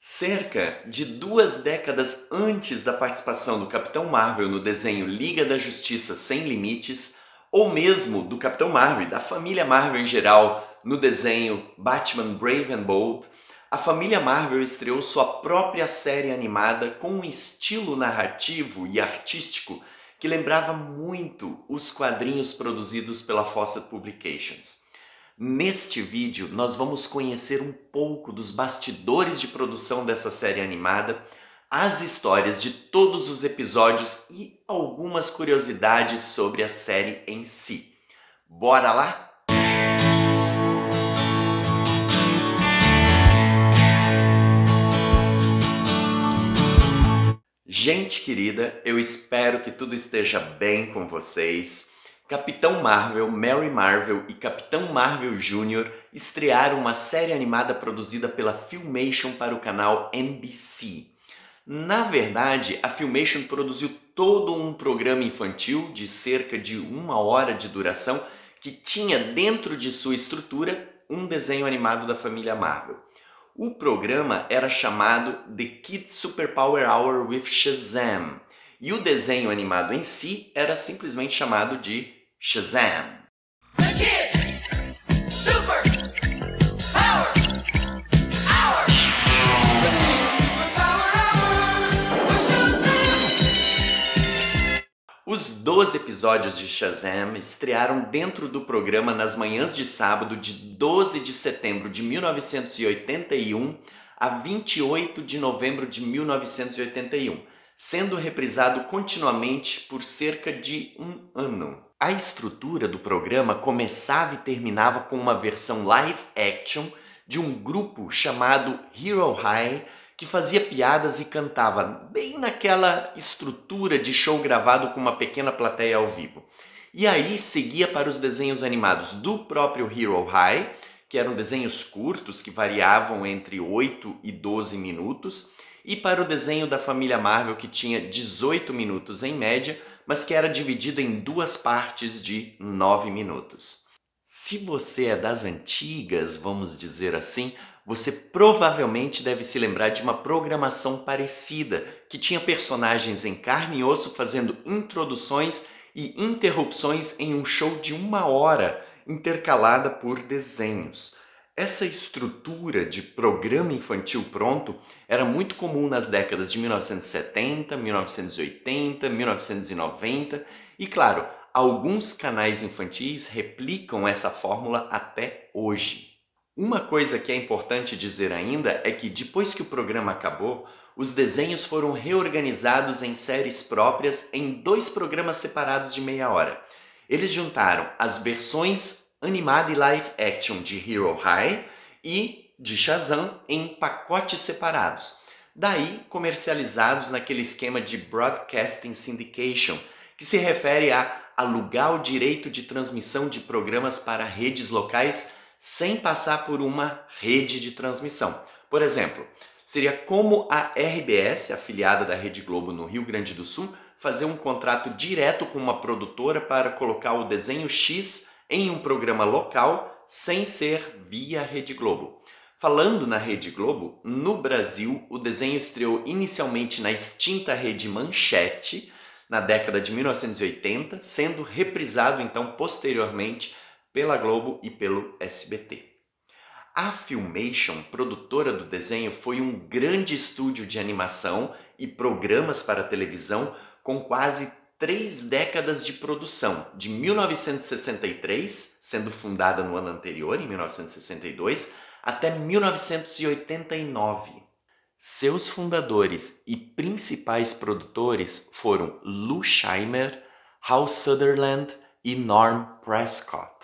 Cerca de 2 décadas antes da participação do Capitão Marvel no desenho Liga da Justiça Sem Limites, ou mesmo do Capitão Marvel e da família Marvel em geral no desenho Batman Brave and Bold, a família Marvel estreou sua própria série animada com um estilo narrativo e artístico que lembrava muito os quadrinhos produzidos pela Fawcett Publications. Neste vídeo, nós vamos conhecer um pouco dos bastidores de produção dessa série animada, as histórias de todos os episódios e algumas curiosidades sobre a série em si. Bora lá? Gente querida, eu espero que tudo esteja bem com vocês. Capitão Marvel, Mary Marvel e Capitão Marvel Jr. estrearam uma série animada produzida pela Filmation para o canal NBC. Na verdade, a Filmation produziu todo um programa infantil de cerca de 1 hora de duração que tinha dentro de sua estrutura um desenho animado da família Marvel. O programa era chamado The Kids Superpower Hour with Shazam e o desenho animado em si era simplesmente chamado de Shazam. Os 12 episódios de Shazam estrearam dentro do programa nas manhãs de sábado de 12 de setembro de 1981 a 28 de novembro de 1981, sendo reprisado continuamente por cerca de um ano. A estrutura do programa começava e terminava com uma versão live action de um grupo chamado Hero High, que fazia piadas e cantava bem naquela estrutura de show gravado com uma pequena plateia ao vivo. E aí seguia para os desenhos animados do próprio Hero High, que eram desenhos curtos que variavam entre 8 e 12 minutos, e para o desenho da família Marvel, que tinha 18 minutos em média, mas que era dividido em 2 partes de 9 minutos. Se você é das antigas, vamos dizer assim, você provavelmente deve se lembrar de uma programação parecida, que tinha personagens em carne e osso fazendo introduções e interrupções em um show de 1 hora, intercalada por desenhos. Essa estrutura de programa infantil pronto era muito comum nas décadas de 1970, 1980, 1990 e, claro, alguns canais infantis replicam essa fórmula até hoje. Uma coisa que é importante dizer ainda é que depois que o programa acabou, os desenhos foram reorganizados em séries próprias em 2 programas separados de meia hora. Eles juntaram as versões animada e live action de Hero High e de Shazam em pacotes separados. Daí comercializados naquele esquema de Broadcasting Syndication, que se refere a alugar o direito de transmissão de programas para redes locais sem passar por uma rede de transmissão. Por exemplo, seria como a RBS, afiliada da Rede Globo no Rio Grande do Sul, fazer um contrato direto com uma produtora para colocar o desenho X em um programa local sem ser via Rede Globo. Falando na Rede Globo, no Brasil o desenho estreou inicialmente na extinta Rede Manchete na década de 1980, sendo reprisado então posteriormente pela Globo e pelo SBT. A Filmation, produtora do desenho, foi um grande estúdio de animação e programas para televisão com quase 3 décadas de produção, de 1963, sendo fundada no ano anterior, em 1962, até 1989. Seus fundadores e principais produtores foram Lou Scheimer, Hal Sutherland e Norm Prescott.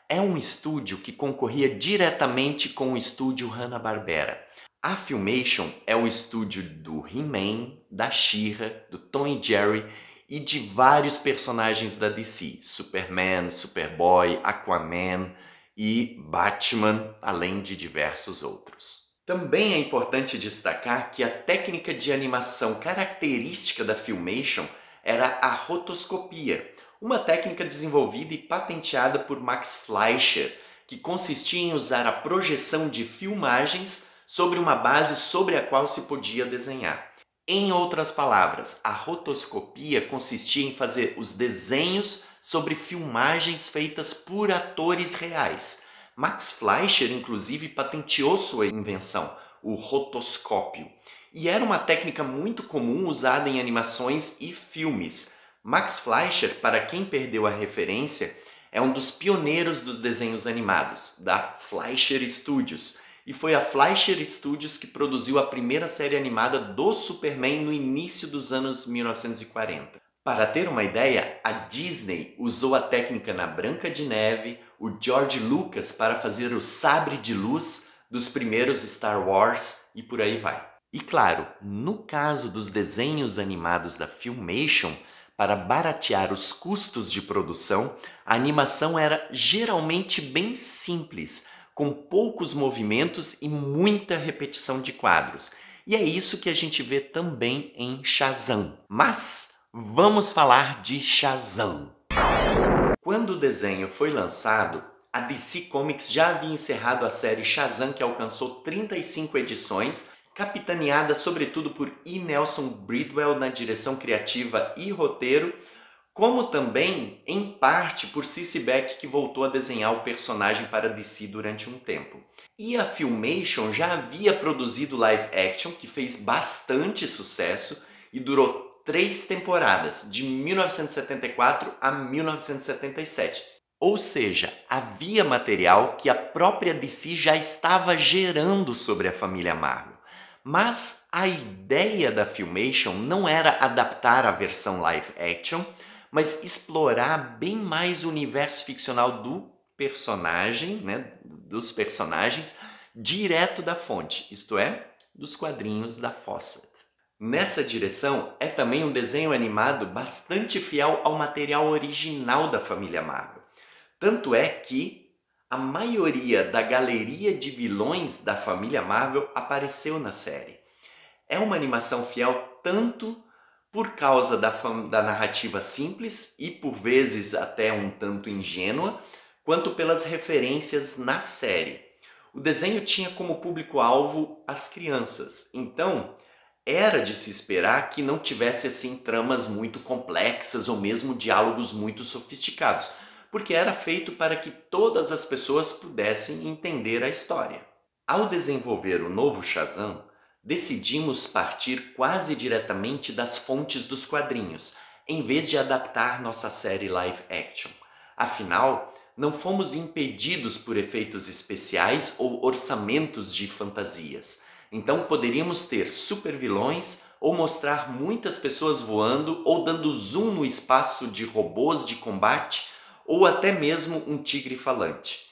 É um estúdio que concorria diretamente com o estúdio Hanna-Barbera. A Filmation é o estúdio do He-Man, da She-Ra, do Tom e Jerry e de vários personagens da DC, Superman, Superboy, Aquaman e Batman, além de diversos outros. Também é importante destacar que a técnica de animação característica da Filmation era a rotoscopia, uma técnica desenvolvida e patenteada por Max Fleischer, que consistia em usar a projeção de filmagens sobre uma base sobre a qual se podia desenhar. Em outras palavras, a rotoscopia consistia em fazer os desenhos sobre filmagens feitas por atores reais. Max Fleischer, inclusive, patenteou sua invenção, o rotoscópio, e era uma técnica muito comum usada em animações e filmes. Max Fleischer, para quem perdeu a referência, é um dos pioneiros dos desenhos animados, da Fleischer Studios, e foi a Fleischer Studios que produziu a primeira série animada do Superman no início dos anos 1940. Para ter uma ideia, a Disney usou a técnica na Branca de Neve, o George Lucas para fazer o sabre de luz dos primeiros Star Wars e por aí vai. E claro, no caso dos desenhos animados da Filmation, para baratear os custos de produção, a animação era geralmente bem simples, com poucos movimentos e muita repetição de quadros. E é isso que a gente vê também em Shazam. Mas vamos falar de Shazam. Quando o desenho foi lançado, a DC Comics já havia encerrado a série Shazam, que alcançou 35 edições, capitaneada sobretudo por E. Nelson Bridwell na direção criativa e roteiro, como também, em parte, por Cici Beck, que voltou a desenhar o personagem para DC durante um tempo. E a Filmation já havia produzido live action, que fez bastante sucesso e durou 3 temporadas, de 1974 a 1977. Ou seja, havia material que a própria DC já estava gerando sobre a família Marvel. Mas a ideia da Filmation não era adaptar a versão live action, mas explorar bem mais o universo ficcional do personagem, dos personagens, direto da fonte, isto é, dos quadrinhos da Fawcett. Nessa direção, é também um desenho animado bastante fiel ao material original da família Marvel. Tanto é que a maioria da galeria de vilões da família Marvel apareceu na série. É uma animação fiel tanto por causa da narrativa simples e por vezes até um tanto ingênua, quanto pelas referências na série. O desenho tinha como público-alvo as crianças, então era de se esperar que não tivesse assim tramas muito complexas ou mesmo diálogos muito sofisticados, porque era feito para que todas as pessoas pudessem entender a história. Ao desenvolver o novo Shazam, decidimos partir quase diretamente das fontes dos quadrinhos, em vez de adaptar nossa série live action. Afinal, não fomos impedidos por efeitos especiais ou orçamentos de fantasias. Então poderíamos ter supervilões ou mostrar muitas pessoas voando ou dando zoom no espaço de robôs de combate ou até mesmo um tigre falante.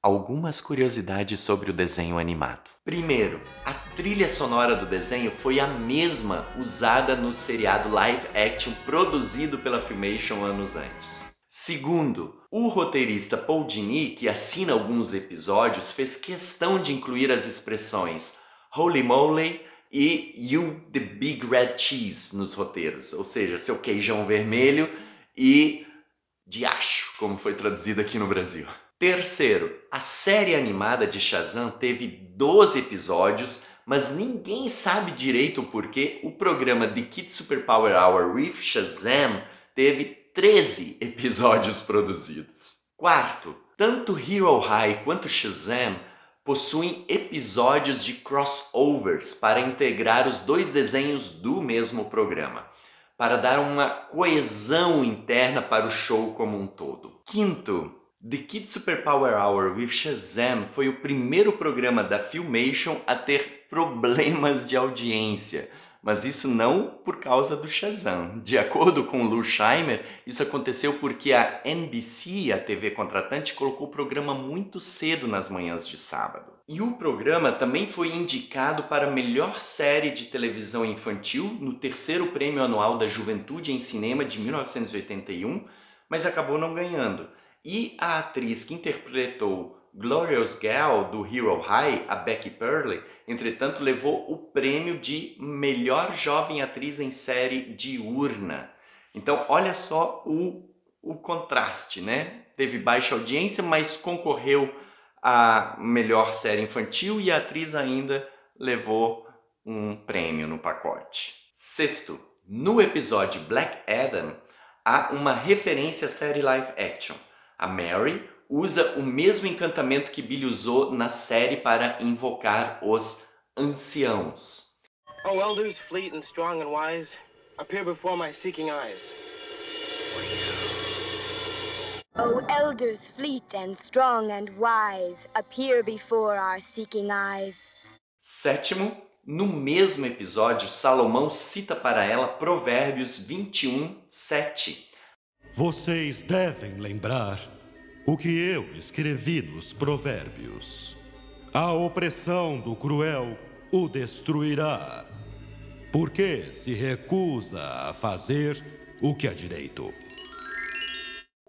Algumas curiosidades sobre o desenho animado. Primeiro, a trilha sonora do desenho foi a mesma usada no seriado live action produzido pela Filmation anos antes. Segundo, o roteirista Paul Dini, que assina alguns episódios, fez questão de incluir as expressões Holy Moly e You the Big Red Cheese nos roteiros, ou seja, seu queijão vermelho e diacho, como foi traduzido aqui no Brasil. Terceiro, a série animada de Shazam teve 12 episódios, mas ninguém sabe direito o porquê o programa The Kids Superpower Hour with Shazam teve 13 episódios produzidos. Quarto, tanto Hero High quanto Shazam possuem episódios de crossovers para integrar os dois desenhos do mesmo programa, para dar uma coesão interna para o show como um todo. Quinto, The Kids Superpower Hour with Shazam foi o primeiro programa da Filmation a ter problemas de audiência, mas isso não por causa do Shazam. De acordo com Lou Scheimer, isso aconteceu porque a NBC, a TV contratante, colocou o programa muito cedo nas manhãs de sábado. E o programa também foi indicado para melhor série de televisão infantil no terceiro prêmio anual da Juventude em Cinema de 1981, mas acabou não ganhando. E a atriz que interpretou Glorious Gal do Hero High, a Becky Pearley, entretanto levou o prêmio de melhor jovem atriz em série diurna. Então olha só o contraste, né? Teve baixa audiência, mas concorreu a melhor série infantil e a atriz ainda levou um prêmio no pacote. Sexto, no episódio Black Adam, há uma referência à série live action. A Mary usa o mesmo encantamento que Billy usou na série para invocar os anciãos. Oh, elders, fleet and strong and wise, appear before my seeking eyes. O elders fleet and strong and wise, appear before our seeking eyes. Sétimo, no mesmo episódio, Salomão cita para ela Provérbios 21, 7. Vocês devem lembrar o que eu escrevi nos Provérbios. A opressão do cruel o destruirá, porque se recusa a fazer o que é direito.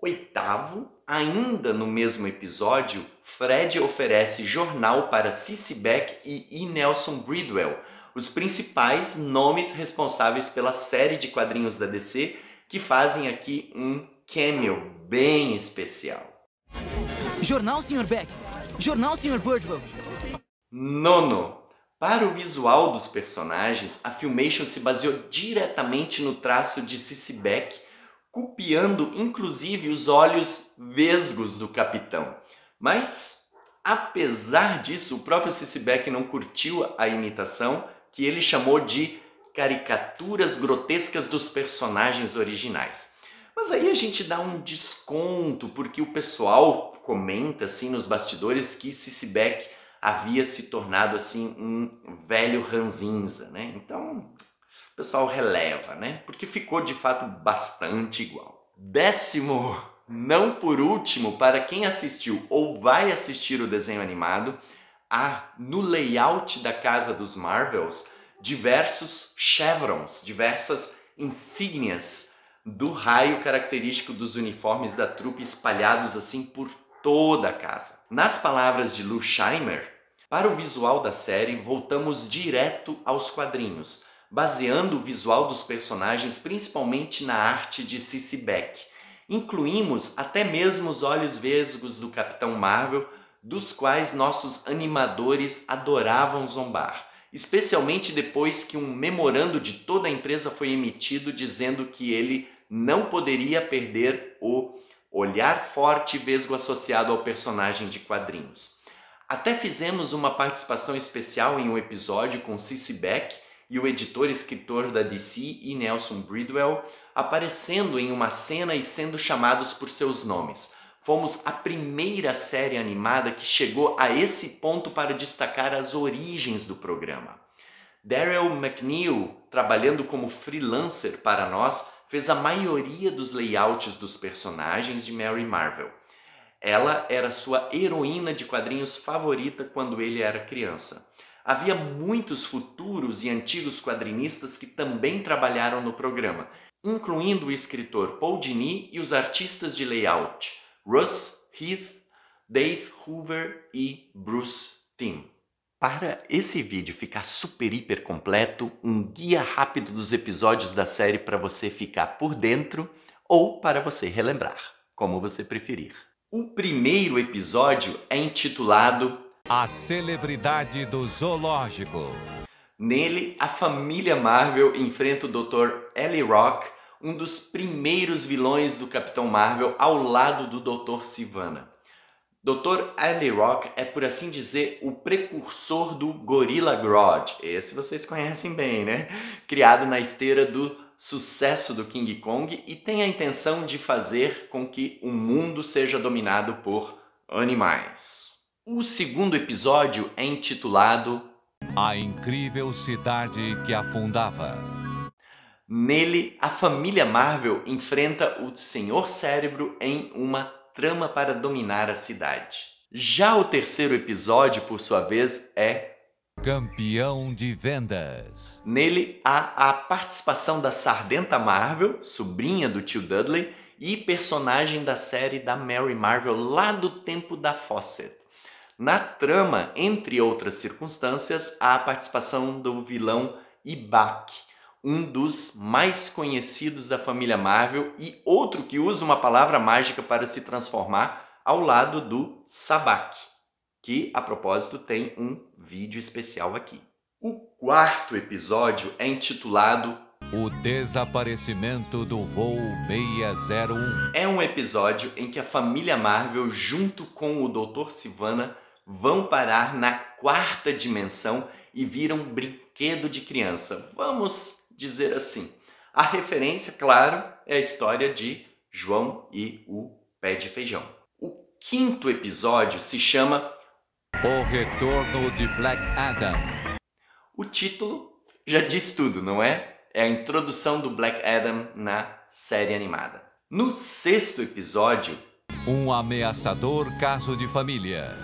Oitavo, ainda no mesmo episódio, Fred oferece jornal para Cissy Beck e E. Nelson Bridwell, os principais nomes responsáveis pela série de quadrinhos da DC, que fazem aqui um cameo bem especial. Jornal, Sr. Beck! Jornal, Sr. Bridwell! Nono, para o visual dos personagens, a Filmation se baseou diretamente no traço de Cissy Beck, copiando inclusive os olhos vesgos do Capitão. Mas, apesar disso, o próprio Cissy Beck não curtiu a imitação, que ele chamou de caricaturas grotescas dos personagens originais. Mas aí a gente dá um desconto, porque o pessoal comenta assim nos bastidores que Cissy Beck havia se tornado assim um velho ranzinza, né? Então o pessoal releva, né? Porque ficou de fato bastante igual. Décimo, não por último, para quem assistiu ou vai assistir o desenho animado, há no layout da casa dos Marvels diversos chevrons, diversas insígnias do raio característico dos uniformes da trupe espalhados assim por toda a casa. Nas palavras de Lou Scheimer, para o visual da série, voltamos direto aos quadrinhos, baseando o visual dos personagens principalmente na arte de Cissy Beck. Incluímos até mesmo os olhos vesgos do Capitão Marvel, dos quais nossos animadores adoravam zombar, especialmente depois que um memorando de toda a empresa foi emitido dizendo que ele não poderia perder o olhar forte e vesgo associado ao personagem de quadrinhos. Até fizemos uma participação especial em um episódio com Cissy Beck e o editor e escritor da DC, E. Nelson Bridwell, aparecendo em uma cena e sendo chamados por seus nomes. Fomos a primeira série animada que chegou a esse ponto para destacar as origens do programa. Daryl McNeil, trabalhando como freelancer para nós, fez a maioria dos layouts dos personagens de Mary Marvel. Ela era sua heroína de quadrinhos favorita quando ele era criança. Havia muitos futuros e antigos quadrinistas que também trabalharam no programa, incluindo o escritor Paul Dini e os artistas de layout Russ Heath, Dave Hoover e Bruce Timm. Para esse vídeo ficar super hiper completo, um guia rápido dos episódios da série para você ficar por dentro ou para você relembrar, como você preferir. O primeiro episódio é intitulado A Celebridade do Zoológico. Nele, a família Marvel enfrenta o Dr. Eli Rock, um dos primeiros vilões do Capitão Marvel, ao lado do Dr. Sivana. Dr. Eli Rock é, por assim dizer, o precursor do Gorilla Grodd. Esse vocês conhecem bem, né? Criado na esteira do sucesso do King Kong e tem a intenção de fazer com que o mundo seja dominado por animais. O segundo episódio é intitulado A Incrível Cidade que Afundava. Nele, a família Marvel enfrenta o Senhor Cérebro em uma trama para dominar a cidade. Já o terceiro episódio, por sua vez, é Campeão de Vendas. Nele há a participação da Sardenta Marvel, sobrinha do tio Dudley, e personagem da série da Mary Marvel lá do tempo da Fawcett. Na trama, entre outras circunstâncias, há a participação do vilão Ibak, um dos mais conhecidos da família Marvel e outro que usa uma palavra mágica para se transformar ao lado do Sabak, que, a propósito, tem um vídeo especial aqui. quarto episódio é intitulado O Desaparecimento do Voo 601. É um episódio em que a família Marvel, junto com o Dr. Sivana, vão parar na quarta dimensão e viram brinquedo de criança. Vamos dizer assim. A referência, claro, é a história de João e o Pé de Feijão. O quinto episódio se chama O Retorno de Black Adam. O título já diz tudo, não é? É a introdução do Black Adam na série animada. No sexto episódio, Um ameaçador caso de família.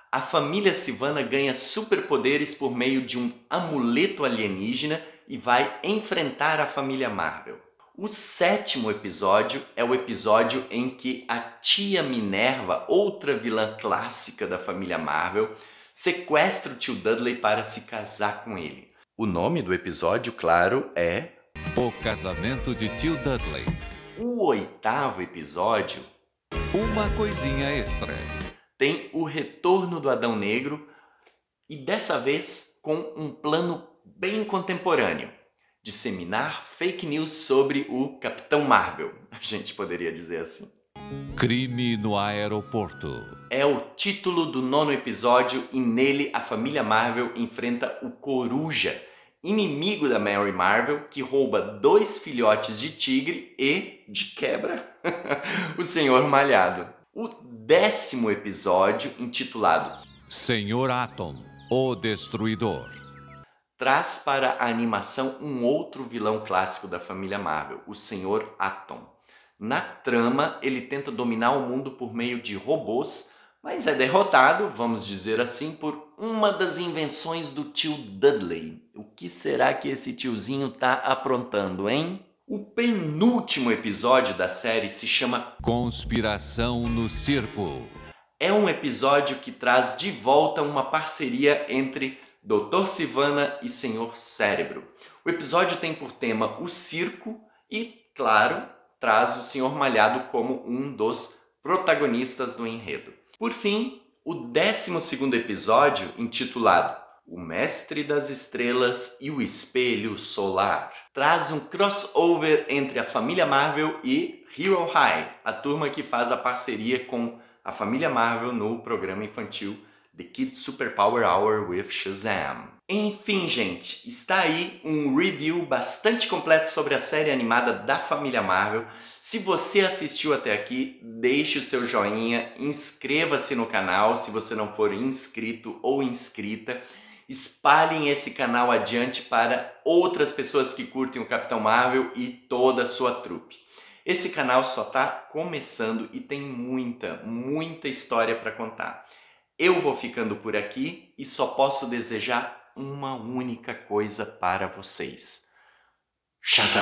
a família Sivana ganha superpoderes por meio de um amuleto alienígena e vai enfrentar a família Marvel. O sétimo episódio é o episódio em que a tia Minerva, outra vilã clássica da família Marvel, sequestra o tio Dudley para se casar com ele. O nome do episódio, claro, é O Casamento de Tio Dudley. O oitavo episódio. Uma coisinha extra. Tem o retorno do Adão Negro e dessa vez com um plano bem contemporâneo. Disseminar fake news sobre o Capitão Marvel, a gente poderia dizer assim. Crime no aeroporto. É o título do nono episódio e nele a família Marvel enfrenta o Coruja, inimigo da Mary Marvel, que rouba 2 filhotes de tigre e, de quebra, o Senhor Malhado. O 10º episódio, intitulado Senhor Atom, o Destruidor. traz para a animação um outro vilão clássico da família Marvel, o Senhor Atom. Na trama, ele tenta dominar o mundo por meio de robôs, mas é derrotado, vamos dizer assim, por uma das invenções do tio Dudley. O que será que esse tiozinho tá aprontando, hein? O penúltimo episódio da série se chama Conspiração no Circo. É um episódio que traz de volta uma parceria entre Dr. Sivana e Senhor Cérebro. O episódio tem por tema o circo e, claro, traz o Senhor Malhado como um dos protagonistas do enredo. Por fim, o 12º episódio, intitulado O Mestre das Estrelas e o Espelho Solar, traz um crossover entre a família Marvel e Hero High, a turma que faz a parceria com a família Marvel no programa infantil The Kids Superpower Hour with Shazam. Enfim, gente, está aí um review bastante completo sobre a série animada da família Marvel. Se você assistiu até aqui, deixe o seu joinha, inscreva-se no canal se você não for inscrito ou inscrita. Espalhem esse canal adiante para outras pessoas que curtem o Capitão Marvel e toda a sua trupe. Esse canal só está começando e tem muita história para contar. Eu vou ficando por aqui e só posso desejar uma única coisa para vocês. Shazam!